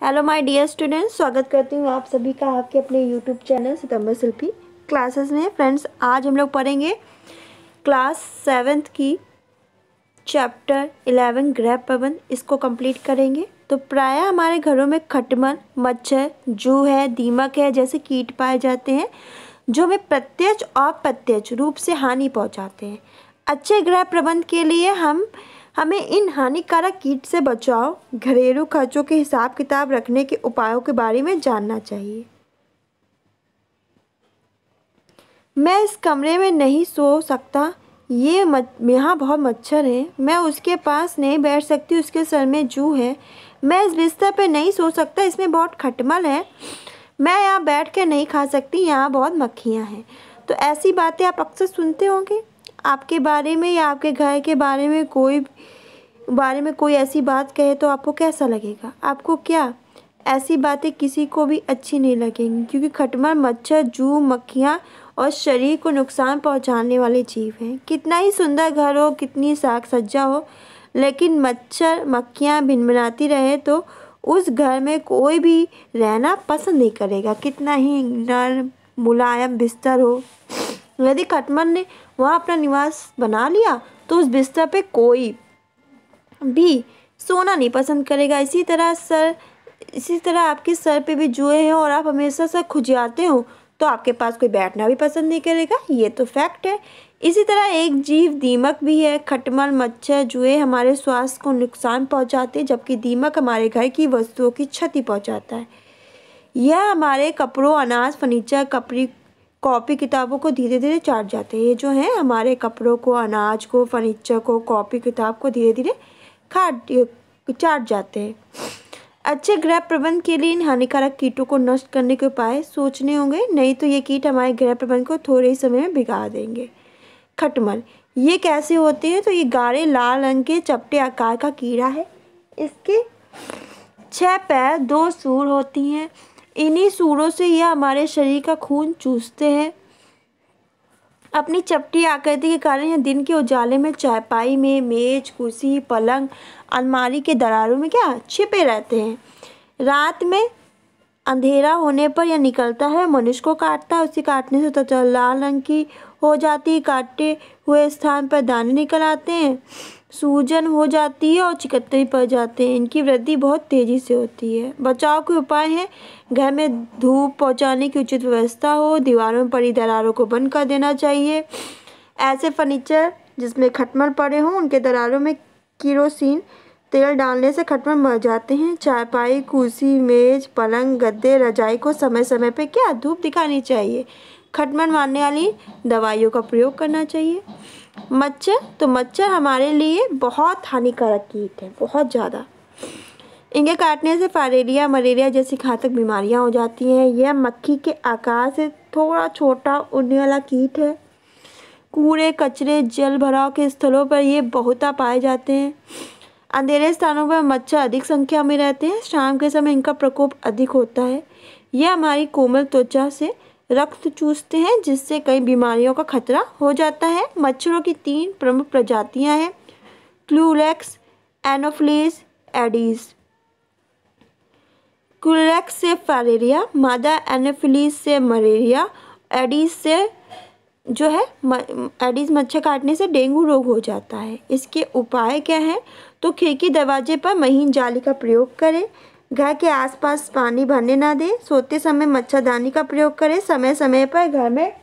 Hello my dear students, स्वागत करती हूँ आप सभी का आपके अपने यूट्यूब चैनल सितंबर शिल्पी क्लासेस में। फ्रेंड्स, आज हम लोग पढ़ेंगे क्लास 7th की चैप्टर 11 गृह प्रबंध। इसको कंप्लीट करेंगे। तो प्रायः हमारे घरों में खटमल, मच्छर, जूं है, दीमक है जैसे कीट पाए जाते हैं जो हमें प्रत्यक्ष और अप्रत्यक्ष रूप से हानि पहुँचाते हैं। अच्छे गृह प्रबंध के लिए हमें इन हानिकारक कीट से बचाव, घरेलू खर्चों के हिसाब किताब रखने के उपायों के बारे में जानना चाहिए। मैं इस कमरे में नहीं सो सकता, यहाँ बहुत मच्छर है। मैं उसके पास नहीं बैठ सकती, उसके सर में जूं है। मैं इस बिस्तर पे नहीं सो सकता, इसमें बहुत खटमल है। मैं यहाँ बैठ कर नहीं खा सकती, यहाँ बहुत मक्खियाँ हैं। तो ऐसी बातें आप अक्सर सुनते होंगे। आपके बारे में या आपके घर के बारे में कोई ऐसी बात कहे तो आपको कैसा लगेगा? आपको क्या ऐसी बातें किसी को भी अच्छी नहीं लगेंगी, क्योंकि खटमल, मच्छर, जूं, मक्खियाँ और शरीर को नुकसान पहुंचाने वाले जीव हैं। कितना ही सुंदर घर हो, कितनी साग सज्जा हो, लेकिन मच्छर मक्खियाँ भिनभिनाती रहे तो उस घर में कोई भी रहना पसंद नहीं करेगा। कितना ही नर्म मुलायम बिस्तर हो, यदि खटमल ने वहाँ अपना निवास बना लिया तो उस बिस्तर पे कोई भी सोना नहीं पसंद करेगा। इसी तरह आपके सर पे भी जुए हैं और आप हमेशा से खुजाते हो तो आपके पास कोई बैठना भी पसंद नहीं करेगा। ये तो फैक्ट है। इसी तरह एक जीव दीमक भी है। खटमल, मच्छर, जुए हमारे स्वास्थ्य को नुकसान पहुंचाते हैं, जबकि दीमक हमारे घर की वस्तुओं की क्षति पहुंचाता है। यह हमारे कपड़ों, अनाज, फर्नीचर, कॉपी किताबों को धीरे धीरे चाट जाते हैं। ये जो है हमारे कपड़ों को, अनाज को, फर्नीचर को, कॉपी किताब को धीरे धीरे चाट जाते हैं। अच्छे गृह प्रबंध के लिए इन हानिकारक कीटों को नष्ट करने के उपाय सोचने होंगे, नहीं तो ये कीट हमारे गृह प्रबंध को थोड़े ही समय में बिगाड़ देंगे। खटमल, ये कैसे होते हैं? तो ये गाढ़े लाल रंग के चपटे आकार का कीड़ा है। इसके 6 पैर, 2 सूंड होती हैं। इन्हीं सूंडों से यह हमारे शरीर का खून चूसते हैं। अपनी चपटी आकृति के कारण यह दिन के उजाले में चारपाई में, मेज, कुर्सी, पलंग, अलमारी के दरारों में छिपे रहते हैं। रात में अंधेरा होने पर यह निकलता है, मनुष्य को काटता है। उसे काटने से त्वचा लाल रंग की हो जाती है। काटे हुए स्थान पर दाने निकल आते हैं, सूजन हो जाती है और चिकत्ते पड़ जाते हैं। इनकी वृद्धि बहुत तेज़ी से होती है। बचाव के उपाय हैं: घर में धूप पहुंचाने की उचित व्यवस्था हो, दीवारों में पड़ी दरारों को बंद कर देना चाहिए। ऐसे फर्नीचर जिसमें खटमल पड़े हों उनके दरारों में केरोसिन तेल डालने से खटमल मर जाते हैं। चारपाई, कुर्सी, मेज, पलंग, गद्दे, रजाई को समय समय पे धूप दिखानी चाहिए। खटमल मारने वाली दवाइयों का प्रयोग करना चाहिए। मच्छर हमारे लिए बहुत हानिकारक कीट है, बहुत ज़्यादा। इनके काटने से फाइलेरिया, मलेरिया जैसी घातक बीमारियां हो जाती हैं। यह मक्खी के आकार से थोड़ा छोटा उड़ने वाला कीट है। कूड़े, कचरे, जल भराव के स्थलों पर ये बहुता पाए जाते हैं। अंधेरे स्थानों पर मच्छर अधिक संख्या में रहते हैं। शाम के समय इनका प्रकोप अधिक होता है। यह हमारी कोमल त्वचा से रक्त चूसते हैं, जिससे कई बीमारियों का खतरा हो जाता है। मच्छरों की 3 प्रमुख प्रजातियां हैं: क्यूलेक्स, एनोफिलीज, एडीज। क्यूलेक्स से फाइलेरिया, मादा एनोफिलीज से मलेरिया, एडीज से एडीज मच्छर काटने से डेंगू रोग हो जाता है। इसके उपाय क्या है? तो खिड़की दरवाजे पर महीन जाली का प्रयोग करें। घर के आसपास पानी भरने ना दें। सोते समय मच्छरदानी का प्रयोग करें। समय समय पर घर में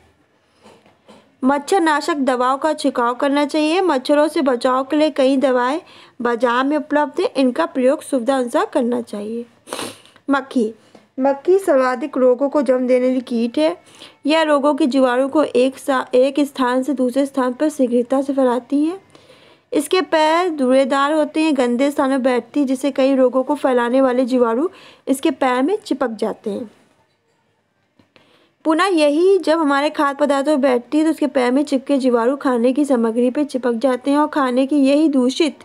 मच्छरनाशक दवाओं का छिड़काव करना चाहिए। मच्छरों से बचाव के लिए कई दवाएं बाजार में उपलब्ध हैं, इनका प्रयोग सुविधा अनुसार करना चाहिए। मक्खी सर्वाधिक रोगों को जन्म देने वाली कीट है। यह रोगों के जीवाणु को एक स्थान से दूसरे स्थान पर शीघ्रता से फैलाती है। इसके पैर धुएंदार होते हैं, गंदे स्थानों में बैठती है, जिससे कई रोगों को फैलाने वाले जीवाणु इसके पैर में चिपक जाते हैं। पुनः यही जब हमारे खाद्य पदार्थों में बैठती है तो उसके पैर में चिपके जीवाणु खाने की सामग्री पर चिपक जाते हैं और खाने की यही दूषित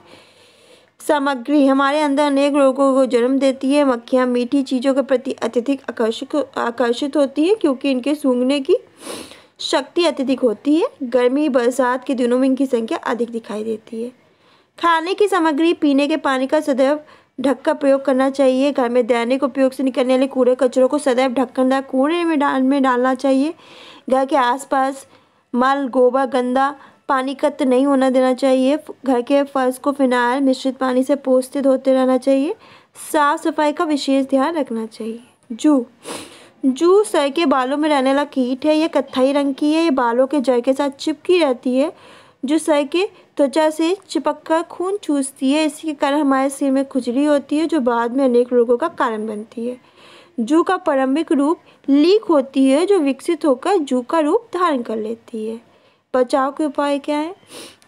सामग्री हमारे अंदर अनेक रोगों को जन्म देती है। मक्खियाँ मीठी चीज़ों के प्रति अत्यधिक आकर्षित होती हैं, क्योंकि इनके सूंघने की शक्ति अत्यधिक होती है। गर्मी, बरसात के दिनों में इनकी संख्या अधिक दिखाई देती है। खाने की सामग्री, पीने के पानी का सदैव ढक का प्रयोग करना चाहिए। घर में दैनिक उपयोग से निकलने वाले कूड़े कचरों को सदैव ढक्कनदार कूड़े में डालना चाहिए। घर के आसपास मल, गोबर, गंदा पानी एकत्र नहीं होना देना चाहिए। घर के फर्श को फिनाइल मिश्रित पानी से पोंछते धोते रहना चाहिए। साफ सफाई का विशेष ध्यान रखना चाहिए। जूं सर के बालों में रहने वाला कीट है। यह कत्थई रंग की है। ये बालों के जड़ के साथ चिपकी रहती है, जो सर के त्वचा से चिपककर खून चूसती है। इसी के कारण हमारे सिर में खुजली होती है, जो बाद में अनेक रोगों का कारण बनती है। जूं का प्रारंभिक रूप लीक होती है, जो विकसित होकर जूं का रूप धारण कर लेती है। बचाव के उपाय क्या है?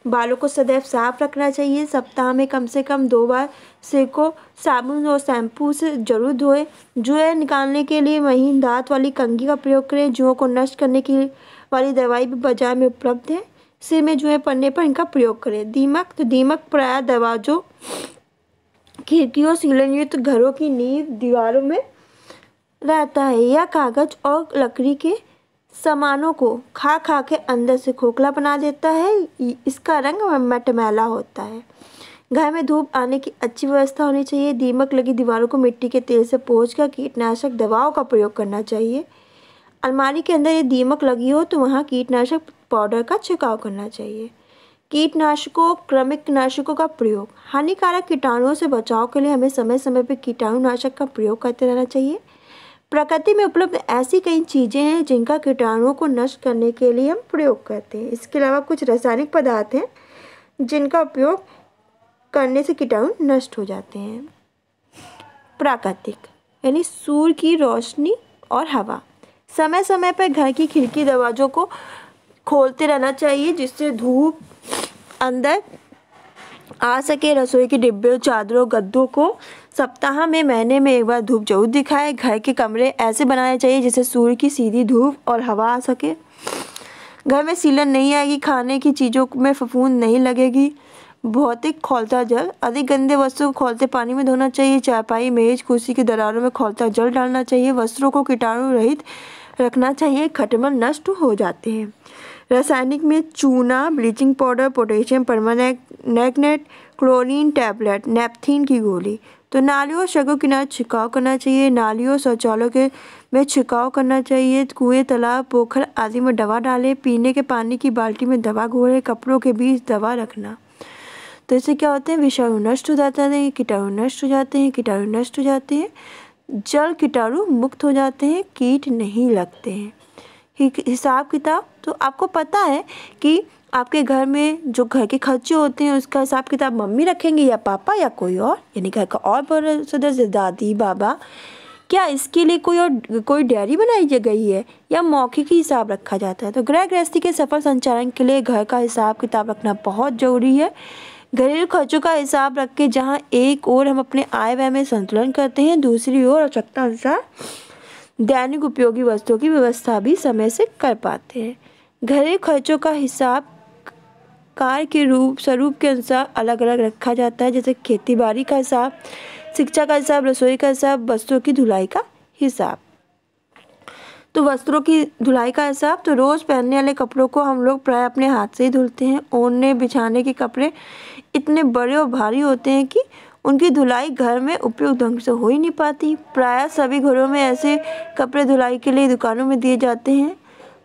बालों को सदैव साफ रखना चाहिए। सप्ताह में कम से कम 2 बार सिर को साबुन और शैम्पू से जरूर धोएं। जुएं निकालने के लिए महीन दांत वाली कंघी का प्रयोग करें। जुओं को नष्ट करने की वाली दवाई भी बाजार में उपलब्ध है। सिर में जुएं पड़ने पर इनका प्रयोग करें। दीमक प्रायः दरवाजों, खिड़कियों, सीलन युक्त घरों की नींव दीवारों में रहता है। यह कागज और लकड़ी के सामानों को खा के अंदर से खोखला बना देता है। इसका रंग मटमैला होता है। घर में धूप आने की अच्छी व्यवस्था होनी चाहिए। दीमक लगी दीवारों को मिट्टी के तेल से पोंछकर कीटनाशक दवाओं का प्रयोग करना चाहिए। अलमारी के अंदर ये दीमक लगी हो तो वहाँ कीटनाशक पाउडर का छिड़काव करना चाहिए। कीटनाशकों, कृमिनाशकों का प्रयोग। हानिकारक कीटाणुओं से बचाव के लिए हमें समय समय पर कीटाणुनाशक का प्रयोग करते रहना चाहिए। प्रकृति में उपलब्ध ऐसी कई चीज़ें हैं जिनका कीटाणुओं को नष्ट करने के लिए हम प्रयोग करते हैं। इसके अलावा कुछ रासायनिक पदार्थ हैं जिनका उपयोग करने से कीटाणु नष्ट हो जाते हैं। प्राकृतिक यानी सूर्य की रोशनी और हवा। समय समय पर घर की खिड़की दरवाजों को खोलते रहना चाहिए, जिससे धूप अंदर आ सके। रसोई के डिब्बे, चादरों, गद्दों को सप्ताह में, महीने में एक बार धूप जरूर दिखाए। घर के कमरे ऐसे बनाने चाहिए जिससे सूर्य की सीधी धूप और हवा आ सके। घर में सीलन नहीं आएगी। खाने की चीज़ों में फफूंद नहीं लगेगी। भौतिक खौलता जल। अधिक गंदे वस्तुओं को खौलते पानी में धोना चाहिए। चारपाई, मेज, कुर्सी की दरारों में खौलता जल डालना चाहिए। वस्त्रों को कीटाणु रहित रखना चाहिए। खटमल नष्ट हो जाते हैं। रासायनिक में चूना, bleaching powder, potassium permanganate, chlorine tablet, naphthalene की गोली। तो नालियों और सड़कों के किनारे छिड़काव करना चाहिए। नालियों, शौचालयों में छिड़काव करना चाहिए। कुएं, तालाब, पोखर आदि में दवा डालें। पीने के पानी की बाल्टी में दवा घोलें। कपड़ों के बीच दवा रखना। तो इससे क्या होते हैं? विषाणु नष्ट हो जाते हैं, कीटाणु नष्ट हो जाते हैं, कीटाणु नष्ट हो जाते हैं, जल कीटाणु मुक्त हो जाते हैं, कीट नहीं लगते हैं। हिसाब किताब। तो आपको पता है कि आपके घर में जो घर के खर्चे होते हैं उसका हिसाब किताब मम्मी रखेंगे या पापा या कोई और, यानी घर का और बड़ा सदस्य, दादी, बाबा। क्या इसके लिए कोई डायरी बनाई गई है या मौखिक ही हिसाब रखा जाता है? तो गृह गृहस्थी के सफल संचालन के लिए घर का हिसाब किताब रखना बहुत ज़रूरी है। घरेलू खर्चों का हिसाब रख के जहाँ एक ओर हम अपने आय व्यय में संतुलन करते हैं, दूसरी ओर आवश्यकता अनुसार दैनिक उपयोगी वस्तुओं की व्यवस्था भी समय से कर पाते हैं। घरेलू खर्चों का हिसाब कार्य के स्वरूप के अनुसार अलग अलग रखा जाता है, जैसे खेती बाड़ी का हिसाब, शिक्षा का हिसाब, रसोई का हिसाब, वस्त्रों की धुलाई का हिसाब। तो वस्त्रों की धुलाई का हिसाब, तो रोज़ पहनने वाले कपड़ों को हम लोग प्राय अपने हाथ से ही धुलते हैं। ओढ़ने बिछाने के कपड़े इतने बड़े और भारी होते हैं कि उनकी धुलाई घर में उपयुक्त ढंग से हो ही नहीं पाती। प्रायः सभी घरों में ऐसे कपड़े धुलाई के लिए दुकानों में दिए जाते हैं।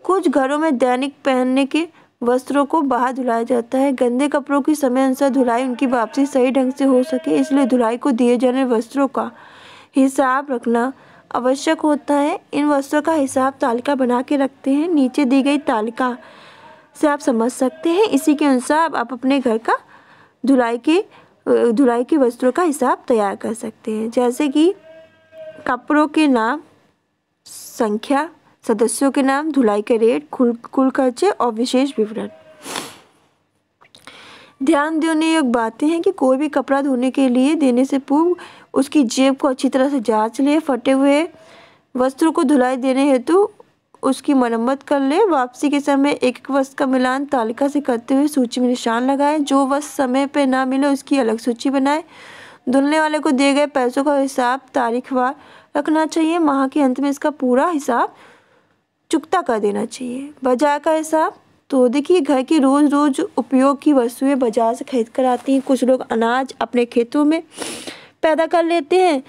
कुछ घरों में दैनिक पहनने के वस्त्रों को बाहर धुलाया जाता है। गंदे कपड़ों की समय अनुसार धुलाई उनकी वापसी सही ढंग से हो सके, इसलिए धुलाई को दिए जाने वस्त्रों का हिसाब रखना आवश्यक होता है। इन वस्त्रों का हिसाब तालिका बना के रखते हैं। नीचे दी गई तालिका से आप समझ सकते हैं। इसी के अनुसार आप अपने घर का धुलाई के वस्त्रों का हिसाब तैयार कर सकते हैं, जैसे कि कपड़ों के नाम, संख्या, सदस्यों के नाम, धुलाई के रेट, कुल खर्चे और विशेष विवरण। ध्यान देने योग्य बातें हैं कि कोई भी कपड़ा धोने के लिए देने से पूर्व उसकी जेब को अच्छी तरह से जांच ले। फटे हुए वस्त्रों को धुलाई देने हेतु उसकी मरम्मत कर ले। वापसी के समय एक वस्त्र का मिलान तालिका से करते हुए सूची में निशान लगाएं। जो वस्त्र समय पर ना मिले उसकी अलग सूची बनाएं। धुलने वाले को दिए गए पैसों का हिसाब तारीखवार रखना चाहिए। माह के अंत में इसका पूरा हिसाब चुकता कर देना चाहिए। बाजार का हिसाब, तो देखिए घर की रोज़ उपयोग की वस्तुएं बाजार से खरीद कर आती हैं। कुछ लोग अनाज अपने खेतों में पैदा कर लेते हैं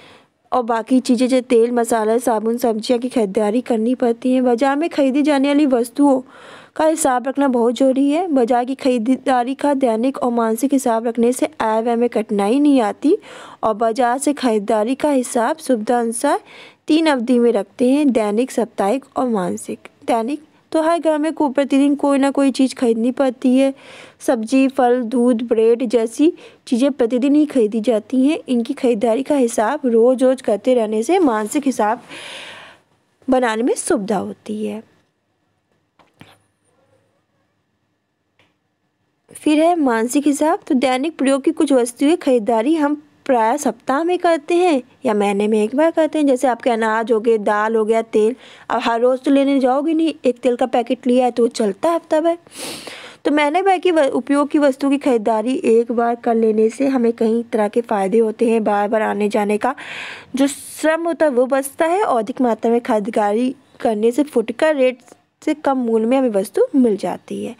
और बाकी चीज़ें जैसे तेल, मसाला, साबुन, सब्जियां की खरीदारी करनी पड़ती है। बाजार में खरीदी जाने वाली वस्तुओं का हिसाब रखना बहुत जरूरी है। बाजार की खरीदारी का दैनिक और मासिक हिसाब रखने से आय व्यय में कठिनाई नहीं आती और बाजार से खरीदारी का हिसाब सुविधा अनुसार 3 अवधि में रखते हैं, दैनिक, साप्ताहिक और मासिक। दैनिक तो हर घर में प्रतिदिन कोई ना कोई चीज़ खरीदनी पड़ती है। सब्जी, फल, दूध, ब्रेड जैसी चीज़ें प्रतिदिन ही खरीदी जाती हैं। इनकी खरीदारी का हिसाब रोज रोज करते रहने से मासिक हिसाब बनाने में सुविधा होती है। फिर है मासिक हिसाब। तो दैनिक प्रयोग की कुछ वस्तुएं खरीदारी हम प्राय सप्ताह में करते हैं या महीने में एक बार करते हैं। जैसे आपके अनाज हो गए, दाल हो गया, तेल। अब हर रोज़ तो लेने जाओगे नहीं, एक तेल का पैकेट लिया है तो वो चलता है हफ्ता भर। तो महीने भर की उपयोग की वस्तु की खरीदारी एक बार कर लेने से हमें कई तरह के फ़ायदे होते हैं। बार बार आने जाने का जो श्रम होता है वो बचता है और अधिक मात्रा में खरीदारी करने से फुटकर रेट से कम मूल्य में हमें वस्तु मिल जाती है।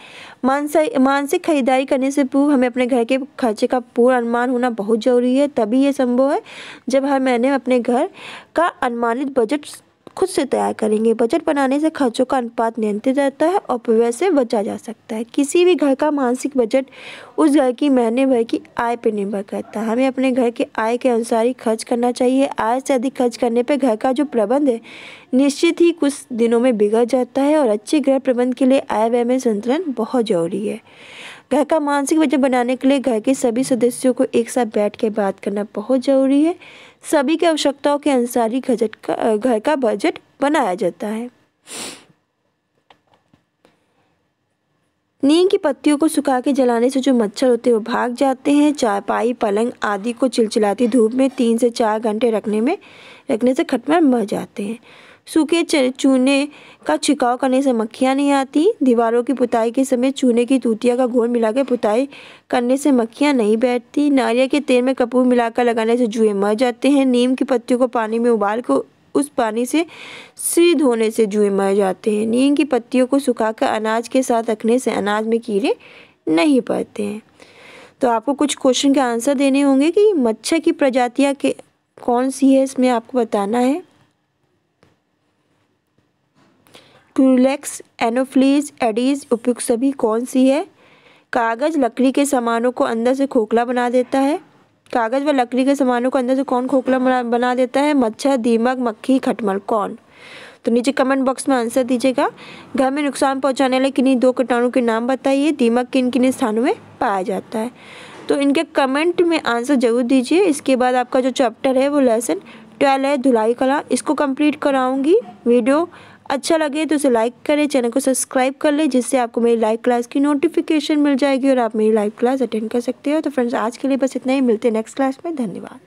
मानसिक खरीदारी करने से पूर्व हमें अपने घर के खर्चे का पूर्ण अनुमान होना बहुत ज़रूरी है। तभी ये संभव है जब हर महीने अपने घर का अनुमानित बजट खुद से तैयार करेंगे। बजट बनाने से खर्चों का अनुपात नियंत्रित रहता है और अपव्यय से बचा जा सकता है। किसी भी घर का मासिक बजट उस घर की महीने भर की आय पर निर्भर करता है। हमें अपने घर के आय के अनुसार ही खर्च करना चाहिए। आय से अधिक खर्च करने पर घर का जो प्रबंध है निश्चित ही कुछ दिनों में बिगड़ जाता है और अच्छे गृह प्रबंध के लिए आय व्यय में संतुलन बहुत जरूरी है। घर का मासिक बजट बनाने के लिए घर के सभी सदस्यों को एक साथ बैठ के बात करना बहुत ज़रूरी है। सभी की आवश्यकताओं के अनुसार ही घर का बजट बनाया जाता है। नीम की पत्तियों को सुखा के जलाने से जो मच्छर होते हैं वो भाग जाते हैं। चारपाई, पलंग आदि को चिलचिलाती धूप में 3 से 4 घंटे रखने से खटमल मर जाते हैं। सूखे चूने का छिड़काव करने से मक्खियाँ नहीं आती। दीवारों की पुताई के समय चूने की तूतिया का घोल मिलाकर पुताई करने से मक्खियाँ नहीं बैठती। नारियल के तेल में कपूर मिलाकर लगाने से जुएं मर जाते हैं। नीम की पत्तियों को पानी में उबाल कर उस पानी से सिर धोने से जुएं मर जाते हैं। नीम की पत्तियों को सुखाकर अनाज के साथ रखने से अनाज में कीड़े नहीं पड़ते हैं। तो आपको कुछ क्वेश्चन के आंसर देने होंगे कि मच्छर की प्रजातियाँ कौन सी है, इसमें आपको बताना है। क्यूलेक्स, एनोफ्लीज, एडीज उपयुक्त सभी कौन सी है। कागज़ लकड़ी के सामानों को अंदर से खोखला बना देता है। कागज़ व लकड़ी के सामानों को अंदर से कौन खोखला बना देता है। मच्छर, दीमक, मक्खी, खटमल कौन। तो नीचे कमेंट बॉक्स में आंसर दीजिएगा। घर में नुकसान पहुंचाने वाले किन्हीं 2 कीटाणु के नाम बताइए। दीमक किन किन स्थानों में पाया जाता है। तो इनके कमेंट में आंसर जरूर दीजिए। इसके बाद आपका जो चैप्टर है वो लेसन 12 है धुलाई कला, इसको कंप्लीट कराऊंगी। वीडियो अच्छा लगे तो इसे लाइक करें, चैनल को सब्सक्राइब कर ले, जिससे आपको मेरी लाइव क्लास की नोटिफिकेशन मिल जाएगी और आप मेरी लाइव क्लास अटेंड कर सकते हो। तो फ्रेंड्स आज के लिए बस इतना ही, मिलते हैं नेक्स्ट क्लास में। धन्यवाद।